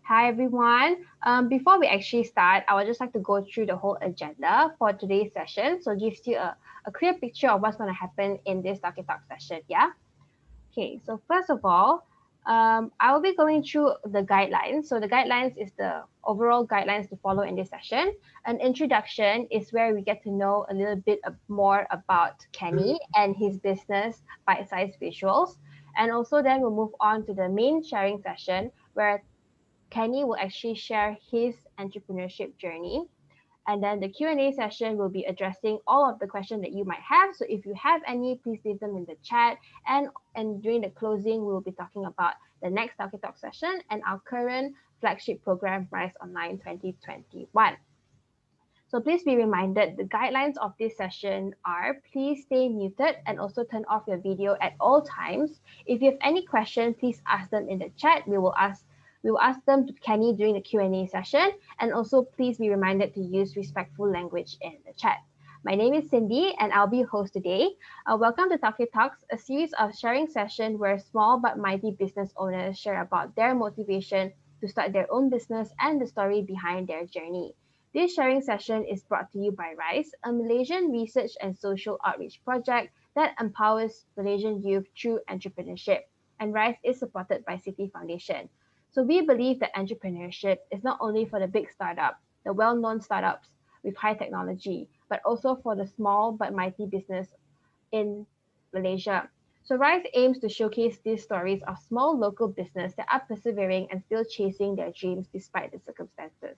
Hi everyone. Before we actually start, I would just like to go through the whole agenda for today's session. So it gives you a clear picture of what's going to happen in this Tauke Talk session. Yeah. Okay. So first of all, I will be going through the guidelines. So the guidelines is the overall guidelines to follow in this session. An introduction is where we get to know a little bit more about Kenny and his business, Bitesize Visuals. And also then we'll move on to the main sharing session where Kenny will actually share his entrepreneurship journey. And then the Q&A session will be addressing all of the questions that you might have. So if you have any, please leave them in the chat. And during the closing, we'll be talking about the next Tauke Talk session and our current flagship program, RYSE Online 2021. So please be reminded the guidelines of this session are please stay muted and also turn off your video at all times. If you have any question, please ask them in the chat. We will ask them to Kenny during the Q&A session. And also please be reminded to use respectful language in the chat. My name is Cindy and I'll be your host today. Welcome to Tauke Talks, a series of sharing sessions where small but mighty business owners share about their motivation to start their own business and the story behind their journey. This sharing session is brought to you by RYSE, a Malaysian research and social outreach project that empowers Malaysian youth through entrepreneurship. And RYSE is supported by Citi Foundation. So we believe that entrepreneurship is not only for the big startup, the well-known startups with high technology, but also for the small but mighty business in Malaysia. So RYSE aims to showcase these stories of small local business that are persevering and still chasing their dreams despite the circumstances.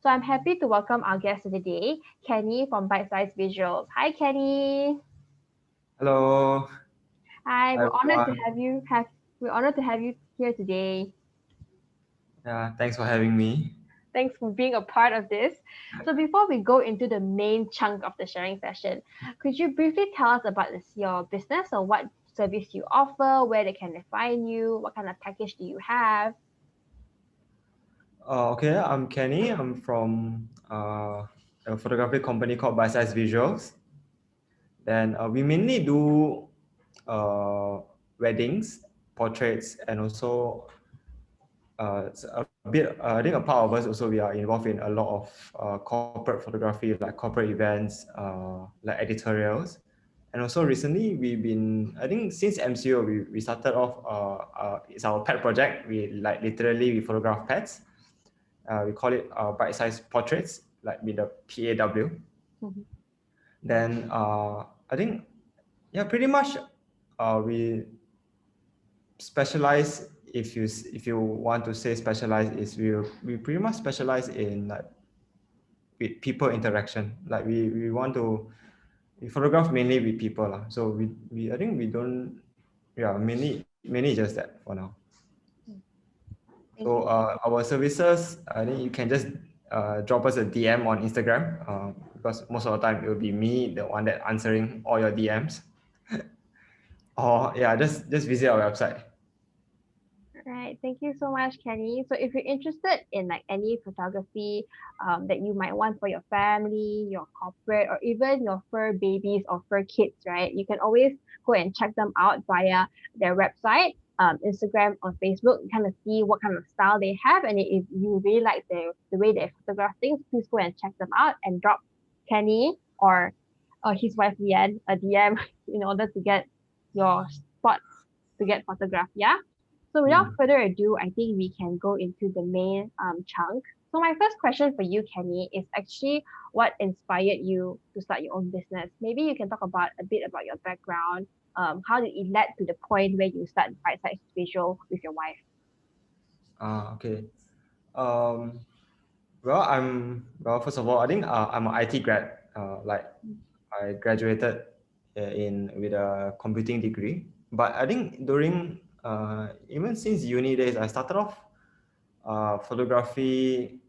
So I'm happy to welcome our guest of the day, Kenny from Bitesize Visuals. Hi, Kenny. Hello, Hi, we're honored to everyone. have you. We're honored to have you here today. Yeah, thanks for having me. Thanks for being a part of this. So before we go into the main chunk of the sharing session, could you briefly tell us about your business or what service you offer, where they can find you, what kind of package do you have? Okay, I'm Kenny. I'm from a photography company called Bitesize Visuals. Then we mainly do uh, weddings, portraits, and also a bit. I think a part of us also we are involved in a lot of corporate photography, like corporate events, like editorials. And also recently we've been, I think since MCO, we started off, it's our pet project. We like literally we photograph pets. We call it bite-sized portraits, like with the PAW. Mhm. Then I think, yeah, pretty much we specialize. If you want to say specialize, is we pretty much specialize in like with people interaction. Like we want to we photograph mainly with people lah. So we I think we don't, yeah, mainly just that for now. Thank So you. our services, I think you can just drop us a DM on Instagram, because most of the time it will be me, the one that answering all your DMs. Or yeah, just visit our website. Right. Thank you so much, Kenny. So if you're interested in like any photography that you might want for your family, your corporate, or even your fur babies or fur kids, right? You can always go and check them out via their website, Instagram or Facebook, and kind of see what kind of style they have. And if you really like the way they photograph things, please go and check them out and drop Kenny or his wife Leanne a DM in order to get your spots to get photographed. Yeah. So without Mm. further ado, I think we can go into the main chunk. So my first question for you, Kenny, is actually what inspired you to start your own business? Maybe you can talk about a bit about your background. How did it led to the point where you start Bite Size Visual with your wife? Okay. Um, well, first of all, I think I'm an IT grad. Like I graduated in with a computing degree. But I think during even since uni days, I started off photography.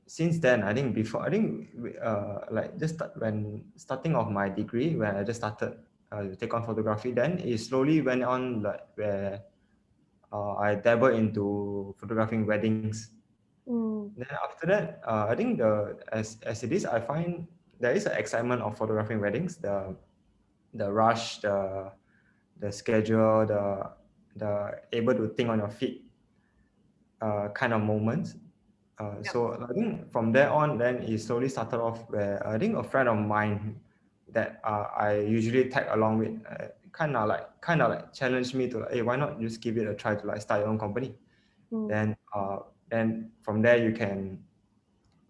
Since then, I think before I think like just when starting off my degree, when I just started to take on photography, then it slowly went on like where I dabbled into photographing weddings. Mm, Then after that, I think as it is, I find there is an excitement of photographing weddings, the rush, the schedule, the able to think on your feet. kind of moments. Yep. So I think from there on, then it slowly started off where I think a friend of mine that I usually tag along with kind of like challenged me to like, hey, why not just give it a try to like start your own company? Mm, Then from there you can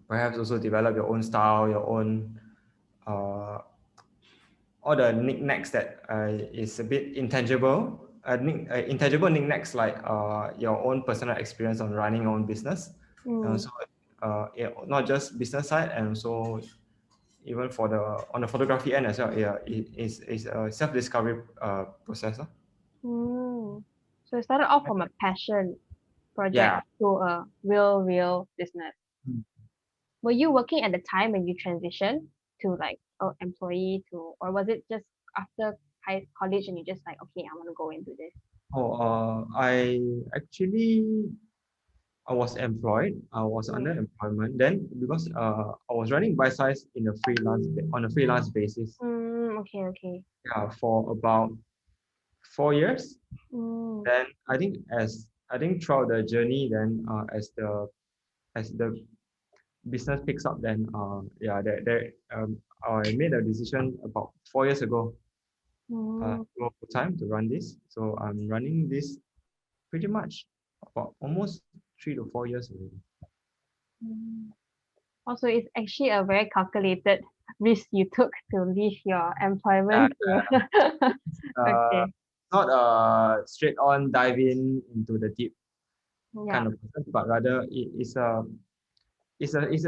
perhaps also develop your own style, your own uh, all the knickknacks that is a bit intangible. Intangible knickknacks like your own personal experience on running your own business, and mm, also yeah, not just business side, and also even for the on the photography end as well. Yeah, it's a self discovery process. mm. So it started off from a passion project Yeah. to a real business. Were you working at the time when you transitioned to like employee to, or was it just after high college and you just like, okay, I want to go into this? I actually I was employed. I was Mm, under employment. Then because I was running Bitesize in a on a freelance basis. okay, okay. For about 4 years. Mm, Then I think throughout the journey, then as the business picks up, then I made a decision about 4 years ago mm, to go full time to run this. So I'm running this pretty much about almost 3 to 4 years already. mm. Also, it's actually a very calculated risk you took to leave your Yeah, employment to. uh, Okay. not a straight on dive into the deep Yeah. kind of process, but rather it's a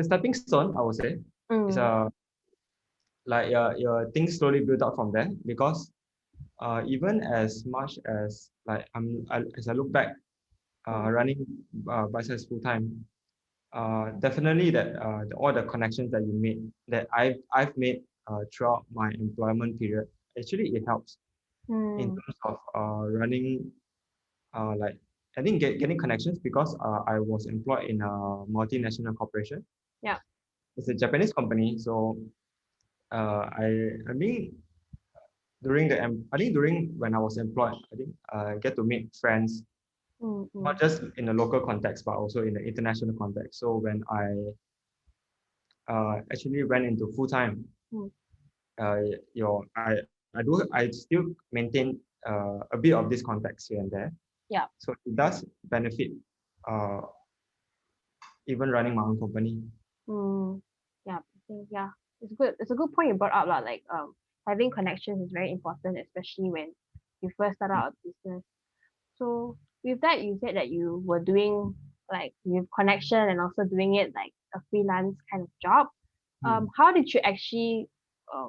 stepping stone, I would say. It's Mm, a like your things slowly build up from there because even as much as like as I look back mm, running Bitesize full time, definitely that all the connections that you made that I've made throughout my employment period, actually it helps in mm. terms of running like I think getting connections because I was employed in a multinational corporation. Yeah. It's a Japanese company, so I mean I think during when I was employed, I think I get to meet friends Mm, not mm, just in the local context but also in the international context. So when I actually went into full time, mm. I still maintain a bit of this context here and there. Yeah. So it does benefit uh, even running my own company. Mm, yeah, I think yeah, it's good. It's a good point you brought up, lah. Like having connections is very important, especially when you first start out a business. So with that, you said that you were doing like with connection and also doing it like a freelance kind of job. Hmm. How did you actually uh,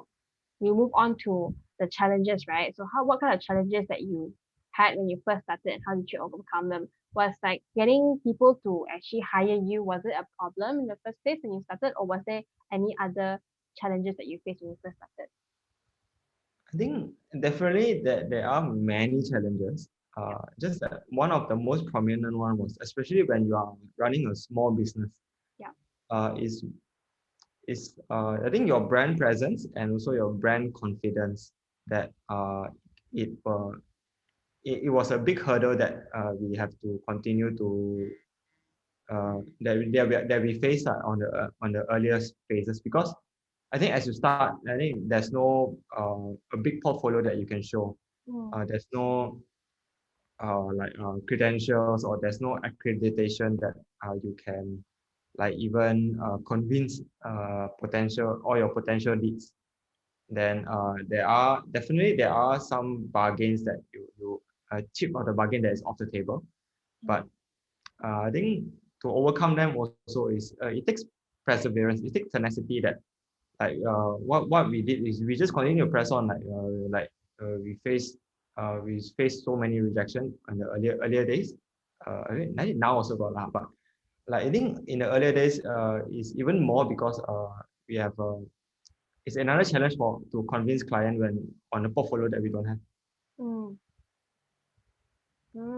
you move on to the challenges, right? So what kind of challenges that you had when you first started and how did you overcome them? Was like getting people to actually hire you, was it a problem in the first place when you started, or was there any other challenges that you faced when you first started? I think definitely that there are many challenges. Yeah. Just that one of the most prominent one was especially when you are running a small business. Yeah. Is I think your brand presence and also your brand confidence that it uh, it was a big hurdle that we have to continue to that we face on the earliest phases because I think as you start, I think there's no a big portfolio that you can show. Mm, There's no credentials or there's no accreditation that you can like even convince potential all your potential leads. Then there are some bargains that you chip of the bargain that is off the table. But mm, I think to overcome them also is it takes perseverance, it takes tenacity that what we did is we just continue to press on we faced so many rejection in the earlier days. I think now also got lah, but like I think in the earlier days is even more because we have it's another challenge for to convince client when on a portfolio that we don't have. mm,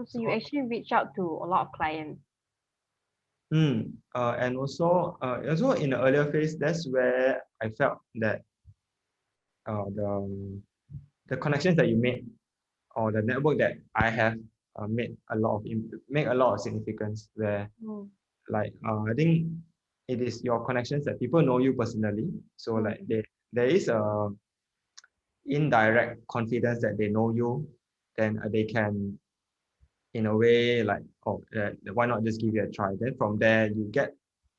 so you So actually reach out to a lot of clients. and also in the earlier phase, that's where I felt that the connections that you made or the network that I have make a lot of significance where Mm, I think it is your connections that people know you personally. So like mm, there is a indirect confidence that they know you, then they can in a way like why not just give it a try. Then from there you get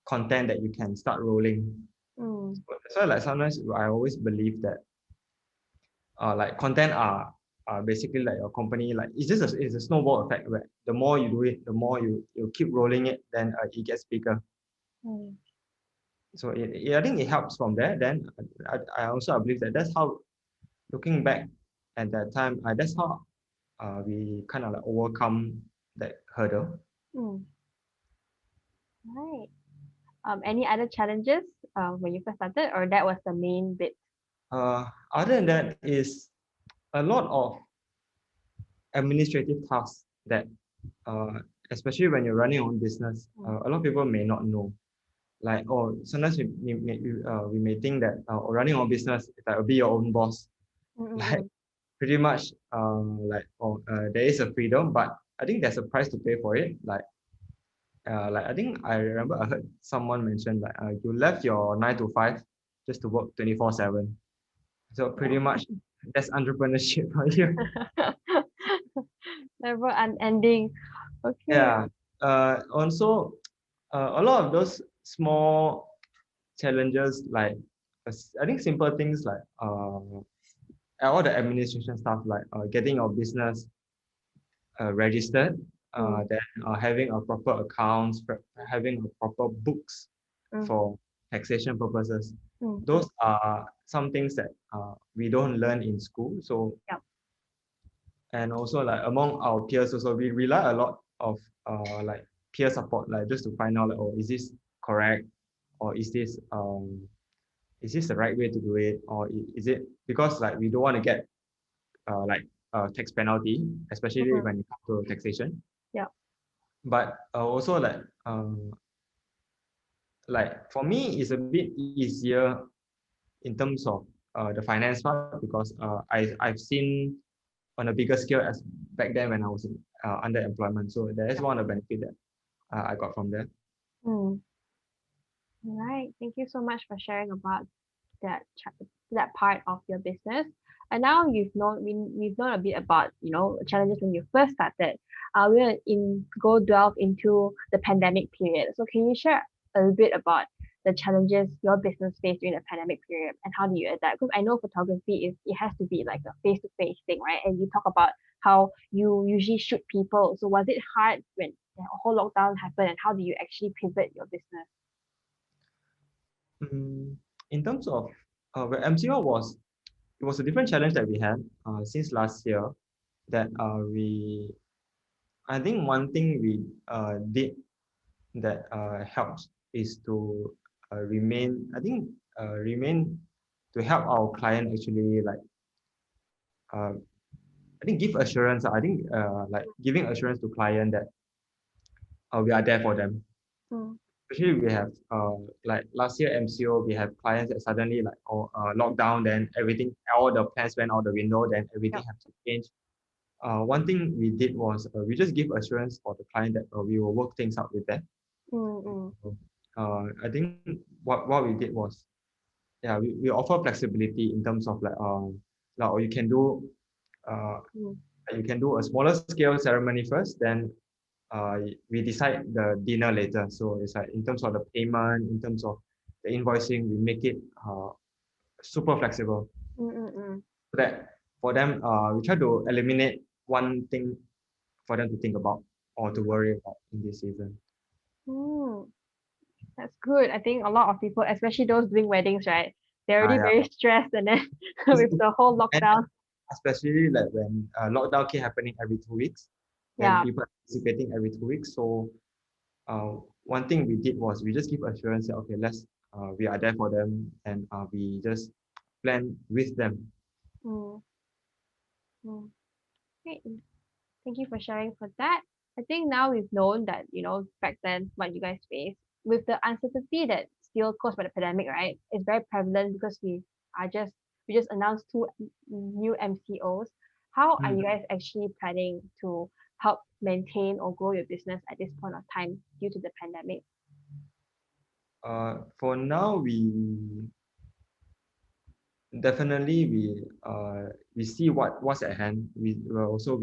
content that you can start rolling. mm, So like sometimes I always believe that like content are basically like your company, like it's a snowball effect where the more you do it, the more you keep rolling it, then it gets bigger. mm, So I think it helps from there. Then I also believe that that's how, looking back at that time, that's how we kind of like overcome that hurdle. mm. Right. Any other challenges when you first started, or that was the main bit? Other than that is a lot of administrative tasks that, uh, especially when you're running your own business, Mm, a lot of people may not know. Like, oh, sometimes we may think that running our business is like be your own boss. mm, Like mm, pretty much, there is a freedom, but I think there's a price to pay for it. Like I think I remember I heard someone mention like you left your 9 to 5 just to work 24/7. So pretty much that's entrepreneurship for you. mm. Never unending. Okay. Yeah. Also, a lot of those small challenges, like I think simple things like all the administration stuff, like getting your business registered, Mm, then having a proper accounts, having a proper books mm, for taxation purposes. mm. Those are some things that we don't learn in school. So, Yep. and also like among our peers, also we rely a lot of like peer support, like just to find out like, oh, is this correct, or is this the right way to do it, or is it, because like we don't want to get like tax penalty, especially Mm-hmm. when it comes to taxation. Yep. But also like for me it's a bit easier in terms of the finance part, because I've seen on a bigger scale as back then when I was in underemployment. So that is Yep. one of the benefit that I got from that. Mm. All right. Thank you so much for sharing about that part of your business. And now we've known a bit about challenges when you first started. We're gonna in go delve into the pandemic period. So can you share a little bit about the challenges your business faced during the pandemic period and how do you adapt? Because I know photography is it has to be like a face to face thing, right? And you talk about how you usually shoot people. So was it hard when the whole lockdown happened, and how do you actually pivot your business? In terms of where MCO was, it was a different challenge that we had since last year. That I think one thing we did that helps is to remain to help our client actually, like uh, I think give assurance. I think like giving assurance to client that we are there for them. Mm, Especially we have like last year MCO, we have clients that suddenly like lockdown, then everything, all the plans went out the window, then everything yep. have to change. One thing we did was we just give assurance for the client that we will work things out with them. Mm, mm, I think what we did was, yeah, we offer flexibility in terms of like uh, mm, you can do a smaller scale ceremony first, then uh, we decide the dinner later. So it's like in terms of the payment, in terms of the invoicing, we make it super flexible. mm, mm, mm. So that for them, we try to eliminate one thing for them to think about or to worry about in this season. Mm, that's good. I think a lot of people, especially those doing weddings, right? They're already Yeah. very stressed, and then with the whole And lockdown. especially like when lockdown keep happening every 2 weeks, then Yeah. people are participating every 2 weeks. So one thing we did was we just give assurance that okay, we are there for them, and we just plan with them. Mm, mm. Great. Thank you for sharing for that. I think now we've known that, back then what you guys faced with the uncertainty that still caused by the pandemic, right? It's very prevalent because are just we just announced two new MCOs. How are Mm. you guys actually planning to help maintain or grow your business at this point of time due to the pandemic? For now, we see what's at hand. We are also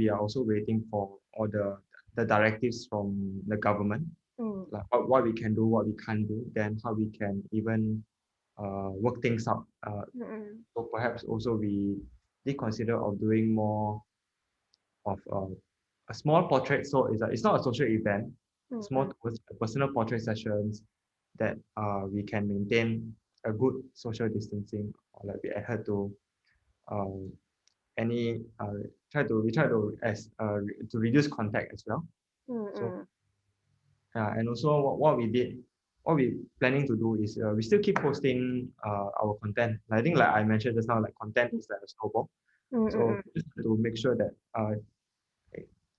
waiting for all the directives from the government, Mm, like what we can do, what we can't do, then how we can even work things out. mm, So perhaps also we did consider of doing more of a small portrait. So it's not a social event. mm, It's more mm, towards personal portrait sessions that we can maintain a good social distancing, or like we adhere to um, any we try to to reduce contact as well. mm, So mm, and also what we planning to do is we still keep posting our content. I think like I mentioned just now, like content is like a snowball. mm, mm, So mm. just to make sure that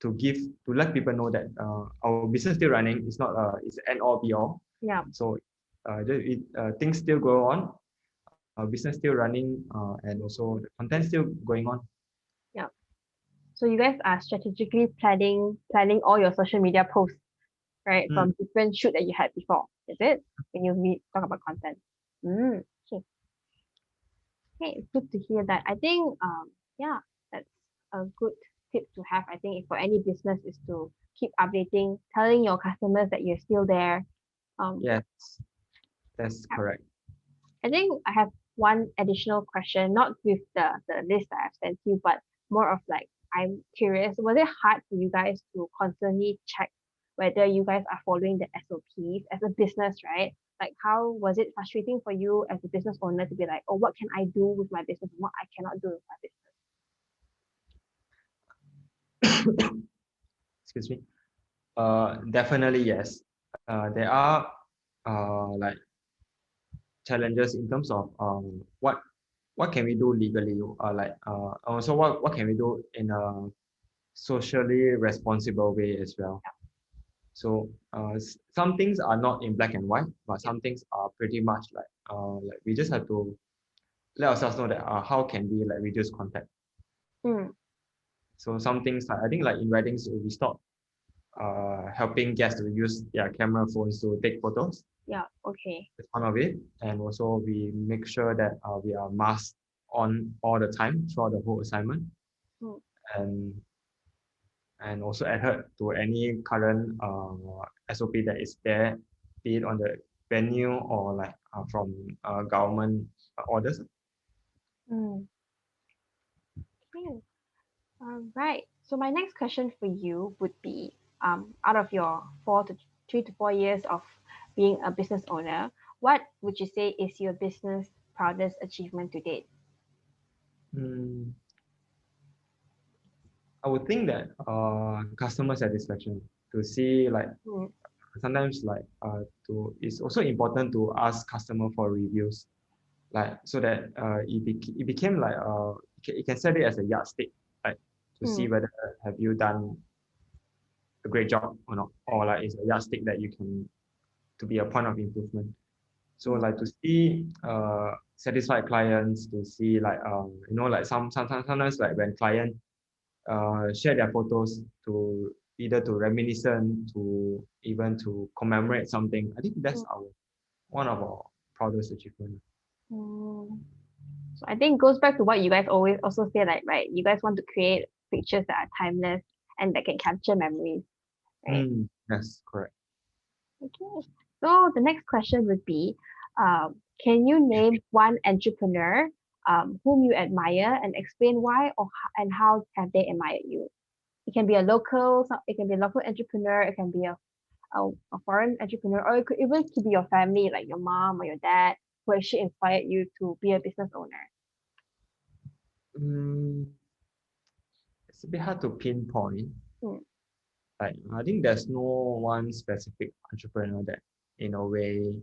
to give to let people know that our business still running. It's not it's end all be all. Yeah, So things still go on. Business still running, and also the content still going on. yeah. So you guys are strategically planning all your social media posts, right? Mm, From different shoot that you had before, is it? When you talk about content. Okay. Okay, it's good to hear that. I think yeah, that's a good tip to have. I think for any business is to keep updating, telling your customers that you're still there. Um, yes, that's yeah. correct. I think I have one additional question, not with the list that I've sent you, but more of like I'm curious, was it hard for you guys to constantly check whether you guys are following the SOPs as a business, right? Like how was it frustrating for you as a business owner to be like, oh, what can I do with my business and what I cannot do with my business? Excuse me. Definitely yes. There are like challenges in terms of what can we do legally, like also what can we do in a socially responsible way as well. So some things are not in black and white, but Yeah. some things are pretty much like we just have to let ourselves know that how can we like reduce contact. Mm, So some things like I think like in weddings we stop helping guests to use their camera phones to take photos. yeah. Okay. That's one of it, and also we make sure that we are masked on all the time throughout the whole assignment, Mm, and also adhere to any current SOP that is there, be it on the venue or like from government orders. mm. Okay. All right. So my next question for you would be, out of your 3 to 4 years of being a business owner, what would you say is your business proudest achievement to date? Mm, I would think that customer satisfaction, to see like Mm, sometimes like to it's also important to ask customer for reviews, like so that it became like you can set it as a yardstick, like to see mm, whether have you done a great job or not, or like it's a yardstick that you can to be a point of improvement. So mm, like to see satisfied clients, to see like like sometimes like when client share their photos to either to reminiscent, to even to commemorate something. I think that's mm, our one of our proudest achievement. mm. So I think it goes back to what you guys always also say, like, right, you guys want to create pictures that are timeless and that can capture memories, right? Yes, correct. Okay. So the next question would be, can you name one entrepreneur whom you admire and explain why and how have they admired you? It can be a local, it can be a local entrepreneur, it can be a foreign entrepreneur, or it could even to be your family, like your mom or your dad, who actually inspired you to be a business owner. Mm, it's a bit hard to pinpoint. Hmm. Like I think there's no one specific entrepreneur that in a way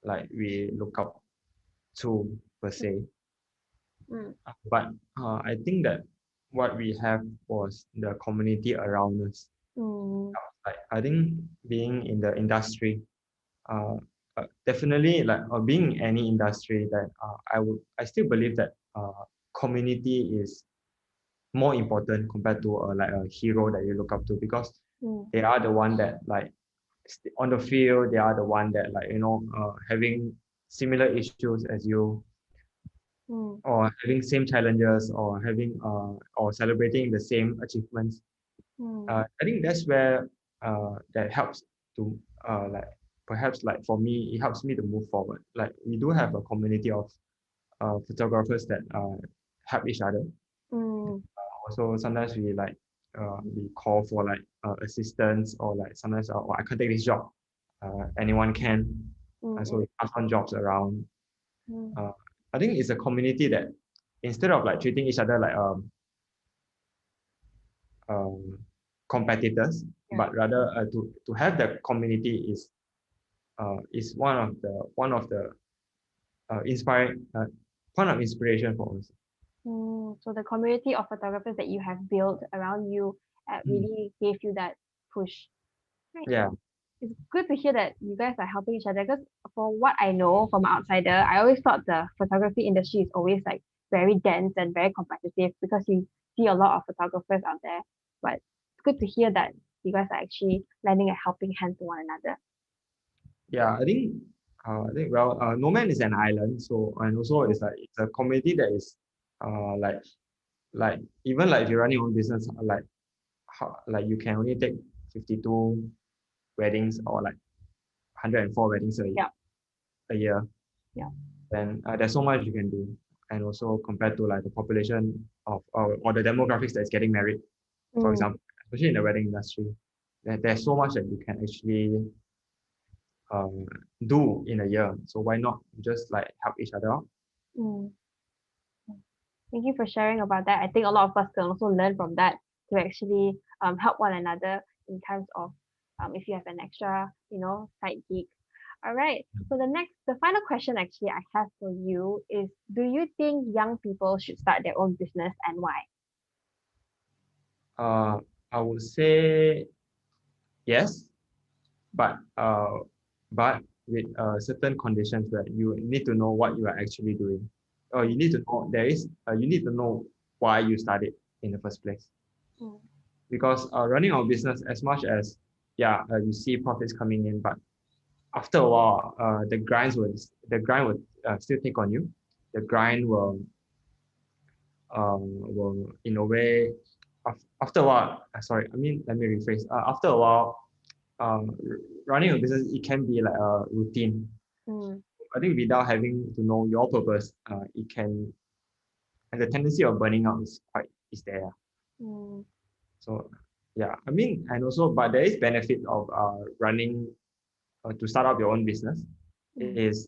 like we look up to per se. Mm, But I think that what we have was the community around us. mm, Like I think being in the industry, uh, definitely like being in any industry that I still believe that community is more important compared to like a hero that you look up to, because Mm, they are the one that like on the field, they are the one that like having similar issues as you, mm, or having same challenges, or having or celebrating the same achievements. mm, I think that's where that helps to like perhaps like for me it helps me to move forward. Like we do have a community of photographers that help each other. mm, Also sometimes we call for like assistance, or like sometimes oh, I can't take this job. Anyone can. So mm, we pass on jobs around. mm, Uh, I think it's a community that instead of like treating each other like um, competitors, yeah. but rather to have that community is one of the inspiring point of inspiration for us. So the community of photographers that you have built around you Mm. really gave you that push. Right. Yeah, It's good to hear that you guys are helping each other because for what I know from an outsider, I always thought the photography industry is always like very dense and very competitive because you see a lot of photographers out there. But it's good to hear that you guys are actually lending a helping hand to one another. yeah. I think well, no man is an island. So and also Mm, it's like it's a community that is uh like like even like if you're running your own business, like you can only take 52 weddings, or like 104 weddings yeah, a year. yeah. Then there's so much you can do. And also compared to like the population of or the demographics that's getting married, for Mm, example, especially in the wedding industry, there's so much that you can actually um, do in a year. So why not just like help each other out? mm. Thank you for sharing about that. I think a lot of us can also learn from that to actually help one another in terms of if you have an extra, side gig. All right. So the final question actually I have for you is, do you think young people should start their own business and why? Uh, I would say yes, but with certain conditions where you need to know what you are actually doing, or Mm, you need to know why you started in the first place. mm, Because running our business, as much as you see profits coming in, but after a while the grind will still take on you. The grind will in a way after a while, sorry, I mean, let me rephrase. After a while, running a business, it can be like a routine. mm, I think without having to know your purpose, it can, and the tendency of burning out is there. mm, So yeah, I mean, and also, but there is benefit of running to start up your own business mm, is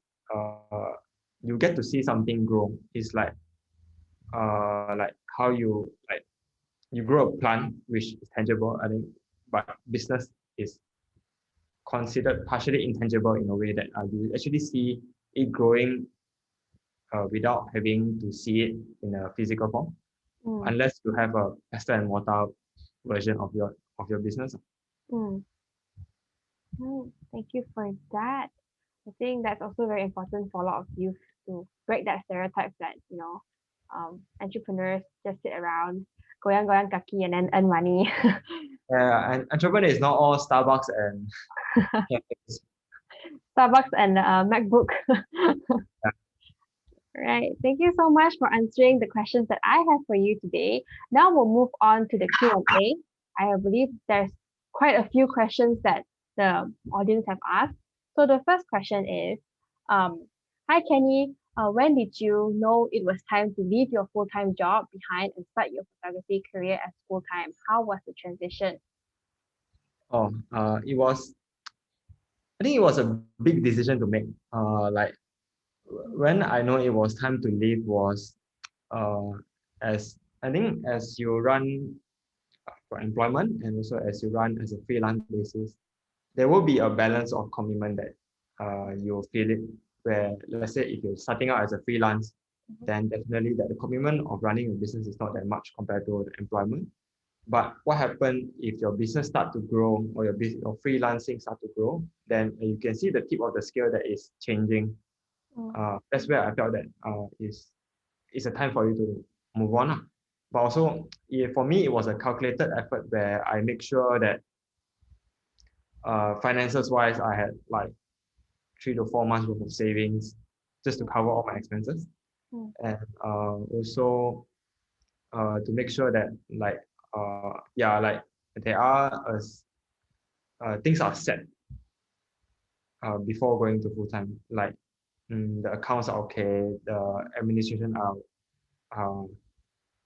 you get to see something grow. It's like how you grow a plant which is tangible, I think, but business is considered partially intangible in a way that you actually see it growing without having to see it in a physical form, mm, unless you have a pestle and mortar version of your business. mm. Thank you for that. I think that's also very important for a lot of youth to break that stereotype that, entrepreneurs just sit around, goyang-goyang kaki and then earn money. And entrepreneur is not all Starbucks and cafes. Starbucks and MacBook. Yeah. Right. Thank you so much for answering the questions that I have for you today. Now we'll move on to the Q&A. I believe there's quite a few questions that the audience have asked. So the first question is, um, hi Kenny, when did you know it was time to leave your full-time job behind and start your photography career as full-time? How was the transition? It was. I think it was a big decision to make. Like when I know it was time to leave was uh, as I think as you run for employment, and also as you run as a freelance basis, there will be a balance of commitment that you feel it. Where let's say if you're starting out as a freelance, then definitely that the commitment of running a business is not that much compared to the employment. But what happens if your business start to grow, or your business or freelancing start to grow? Then you can see the tip of the scale that is changing. Mm, That's where I felt that is a time for you to move on. but also for me it was a calculated effort where I make sure that finances wise I had like 3 to 4 months worth of savings just to cover all my expenses, Mm. and also to make sure that like yeah, like there are things are set before going to full time, like the accounts are okay, the administration uh,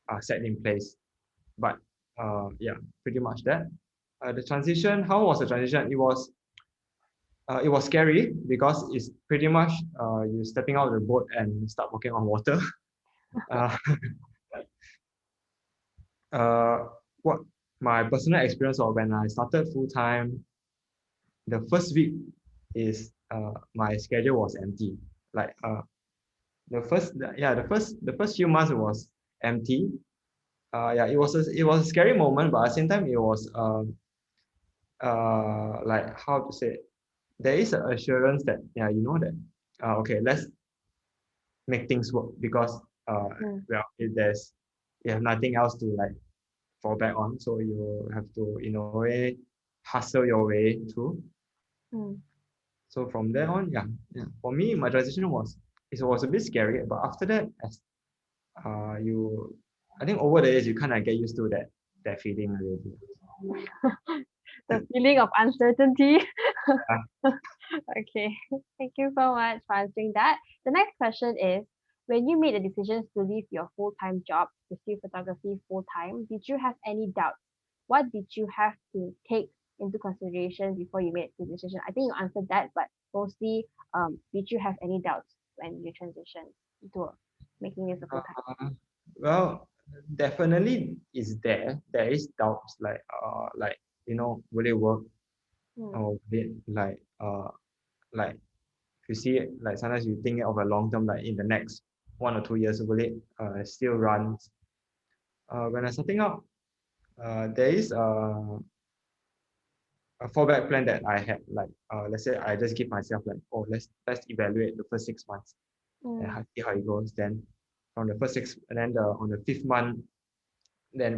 are set in place. But yeah, pretty much that. The transition, how was the transition? It was scary because it's pretty much you stepping out of the boat and start walking on water. uh, uh, what my personal experience of when I started full time, the first week is my schedule was empty. Like the first few months it was empty. Yeah, it was a scary moment, but at the same time it was like how to say, there is an assurance that yeah, you know that okay, let's make things work, because Mm. well, if there's you have nothing else to like fall back on, so you have to in a way hustle your way through. Mm. So from there on, yeah, yeah, for me my transition was, it was a bit scary, but after that, as you, I think over the years you kind of get used to that feeling already. The feeling of uncertainty. Yeah. Okay, thank you so much for answering that. The next question is, when you made the decisions to leave your full-time job to pursue photography full-time, did you have any doubts? What did you have to take into consideration before you made the decision? I think you answered that, but mostly, did you have any doubts when you transitioned into making this a full-time? Well, definitely is there. There is doubts like will it work, Mm. or will it like you see it, like sometimes you think of a long term, like in the next 1 or 2 years will it still run. When I setting up, there is a fallback plan that I had, like let's say I just give myself like, oh, let's evaluate the first 6 months and Mm. see how it goes. Then from the first six, and then on the fifth month, then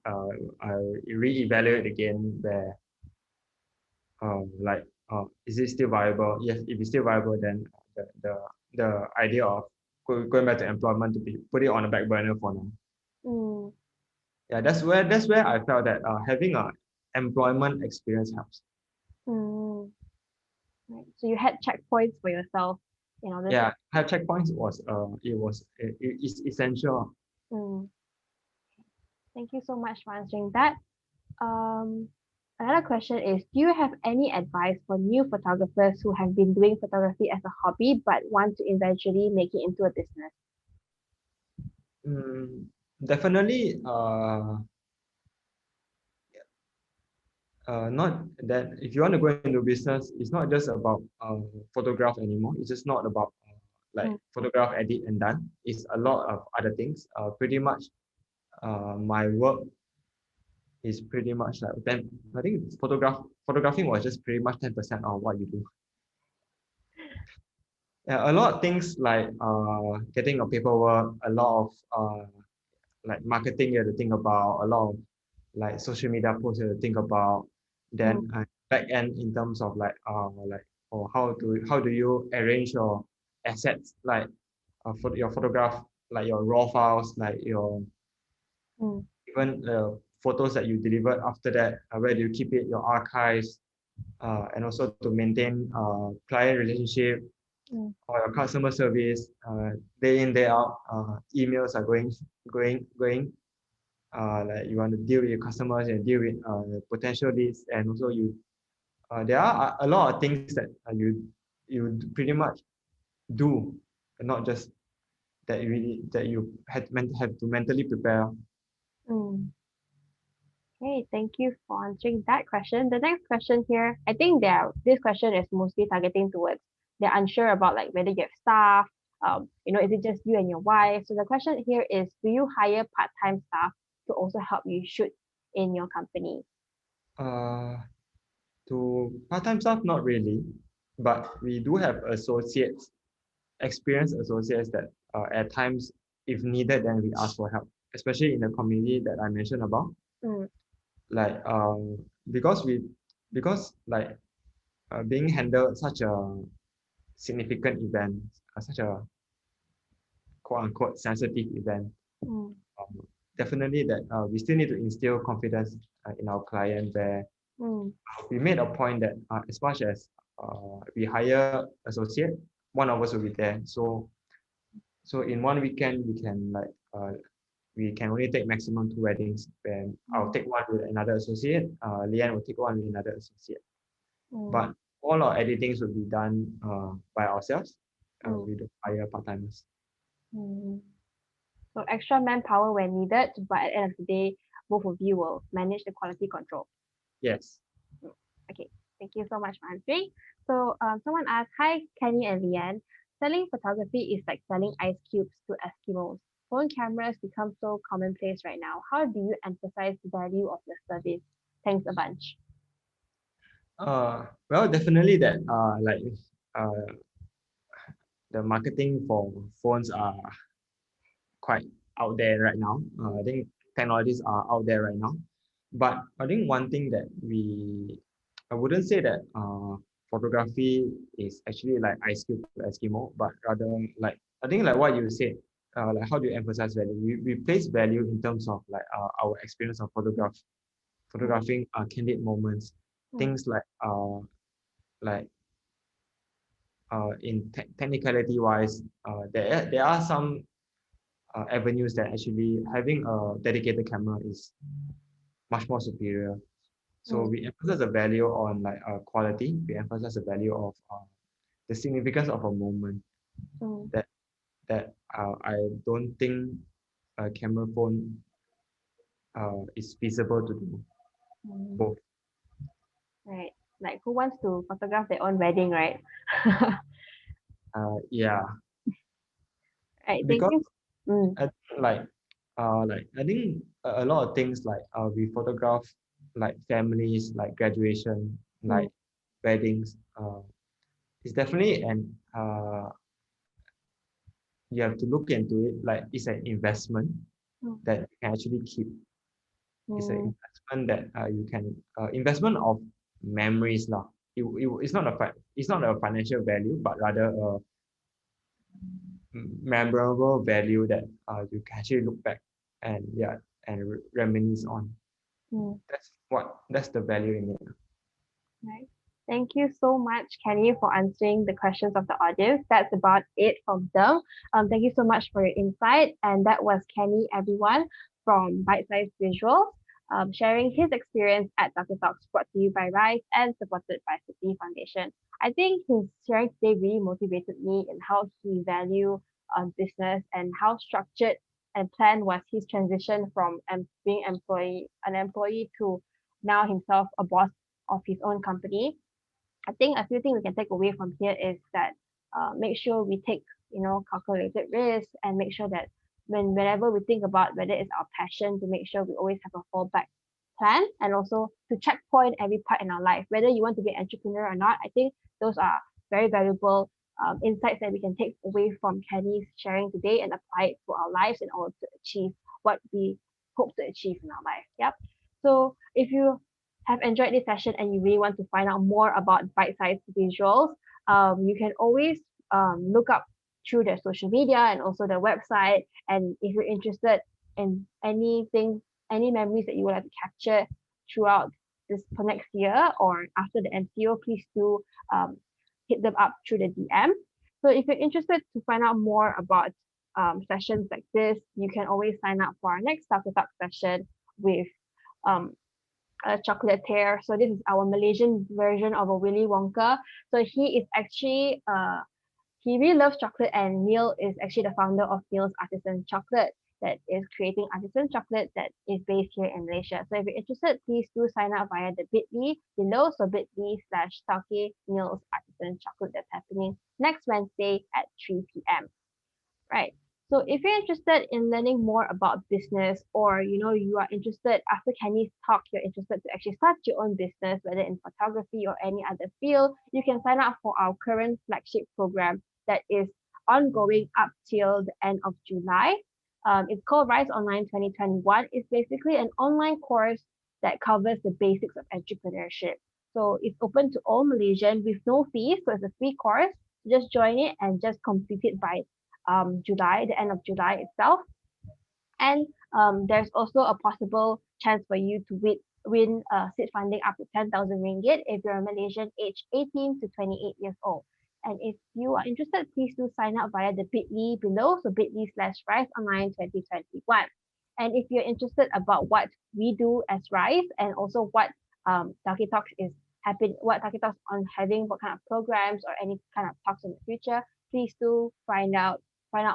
I reevaluate again, where like is it still viable? Yes, if it's still viable, then the the, the idea of going back to employment to be put it on the back burner for now. Mm. Yeah, that's where I felt that having a employment experience helps. Mm. Right. So you had checkpoints for yourself in order to. Yeah, have checkpoints it's essential. Mm. Thank you so much for answering that. Um, Another question is, do you have any advice for new photographers who have been doing photography as a hobby but want to eventually make it into a business? Mm, definitely not that if you want to go into business, it's not just about photograph anymore. It's just not about like Mm. photograph, edit, and done. It's a lot of other things. Pretty much, my work is pretty much like then I think photographing was just pretty much 10% of what you do. Yeah, a lot of things like getting a paperwork, a lot of like marketing you have to think about, a lot of like social media posts you have to think about. Mm. Then back end in terms of like or how do you arrange your assets, like for your photograph, like your raw files, like your Mm. even the photos that you delivered after that, where do you keep it, your archives, and also to maintain client relationship Mm. or your customer service, day in day out. Emails are going. Like you want to deal with your customers and deal with potential leads, and also there are a lot of things that you pretty much do, and not just that you had to mentally prepare. Mm. Okay, thank you for answering that question. The next question here, I think this question is mostly targeting towards they're unsure about like whether you have staff, is it just you and your wife? So the question here is, do you hire part-time staff to also help you shoot in your company? Uh, to part-time staff, not really, but we do have experienced associates that at times, if needed, then we ask for help. especially in the community that I mentioned about. Mm, Like because we because like being handled such a significant event, such a quote unquote sensitive event, mm, definitely that we still need to instill confidence in our client, where mm, we made a point that as much as we hire associate, one of us will be there. So in one weekend we can we can only take maximum two weddings. Then I'll mm, take one with another associate. Leanne will take one with another associate. mm, But all our editings will be done by ourselves. mm, We don't hire part timers. mm. So extra manpower when needed, but at the end of the day, both of you will manage the quality control. Yes. Mm, okay, thank you so much for answering. So someone asked, hi Kenny and Leanne, selling photography is like selling ice cubes to Eskimos. Phone cameras become so commonplace right now. How do you emphasize the value of your service? Thanks a bunch. Well, definitely that uh, the marketing for phones are quite out there right now. I think technologies are out there right now. But I think one thing that I wouldn't say that photography is actually like ice cube to Eskimo, but rather like, I think like what you said, like how do you emphasize value? We place value in terms of like our experience of Mm, photographing candid moments, mm, things like in technicality wise, there are some avenues that actually having a dedicated camera is much more superior. So mm, we emphasize the value on like quality. We emphasize the value of the significance of a moment mm, that I don't think a camera phone is feasible to do mm. both. Right. Like who wants to photograph their own wedding, right? Yeah, Right. Thank because you. Mm, I think like I think a lot of things like we photograph like families, like graduation, mm, like weddings. It's definitely an you have to look into it like it's an investment mm, that you can actually keep. It's an mm, investment that you can investment of memories lah. It's not it's not a financial value, but rather a memorable value that you can actually look back and yeah and reminisce on. mm. That's the value in it. Right. Thank you so much, Kenny, for answering the questions of the audience. That's about it from them. Thank you so much for your insight. And that was Kenny, everyone, from Bitesize Visuals, sharing his experience at Tauke Talks, brought to you by RYSE and supported by Citi Foundation. I think his sharing today really motivated me in how he value business and how structured and planned was his transition from being an employee to now himself a boss of his own company. I think a few things we can take away from here is that make sure we take calculated risks and make sure that whenever we think about whether it's our passion, to make sure we always have a fallback plan and also to checkpoint every part in our life, whether you want to be an entrepreneur or not. I think those are very valuable insights that we can take away from Kenny's sharing today and apply it to our lives in order to achieve what we hope to achieve in our life. Yep. So if you have enjoyed this session and you really want to find out more about bite-sized visuals, you can always look up through their social media and also their website. And if you're interested in anything, any memories that you would like to capture throughout this for next year or after the MCO, please do um, hit them up through the DM. So if you're interested to find out more about sessions like this, you can always sign up for our next Talk Talk session with um, a chocolatier. So this is our Malaysian version of a Willy Wonka. So he is actually he really loves chocolate, and Neil is actually the founder of Neil's Artisan Chocolate that is creating artisan chocolate that is based here in Malaysia. So if you're interested, please do sign up via the bit.ly below. So bit.ly/Tauke Neil's Artisan Chocolate that's happening next Wednesday at 3 p.m. Right. So if you're interested in learning more about business or you are interested after Kenny's talk, you're interested to actually start your own business, whether in photography or any other field, you can sign up for our current flagship program that is ongoing up till the end of July. It's called RYSE Online 2021. It's basically an online course that covers the basics of entrepreneurship. So it's open to all Malaysian with no fees. So it's a free course. Just join it and just complete it by July, the end of July itself. And there's also a possible chance for you to win seed funding up to 10,000 ringgit if you're a Malaysian aged 18 to 28 years old. And if you are interested, please do sign up via the bit.ly below, so bit.ly/RYSE Online 2021. And if you're interested about what we do as RYSE and also what Tauke Talks is what Tauke Talks on having, what kind of programs or any kind of talks in the future, please do find out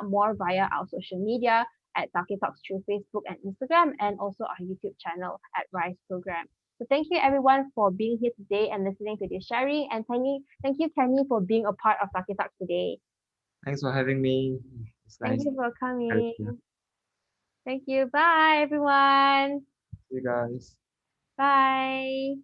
more via our social media at Tauke Talks through Facebook and Instagram, and also our YouTube channel at RYSE Program. So thank you everyone for being here today and listening to this sharing. And thank you Kenny for being a part of Tauke Talks today. Thanks for having me. It's Thank nice you for having coming. you. Thank you. Bye everyone. See you guys. Bye.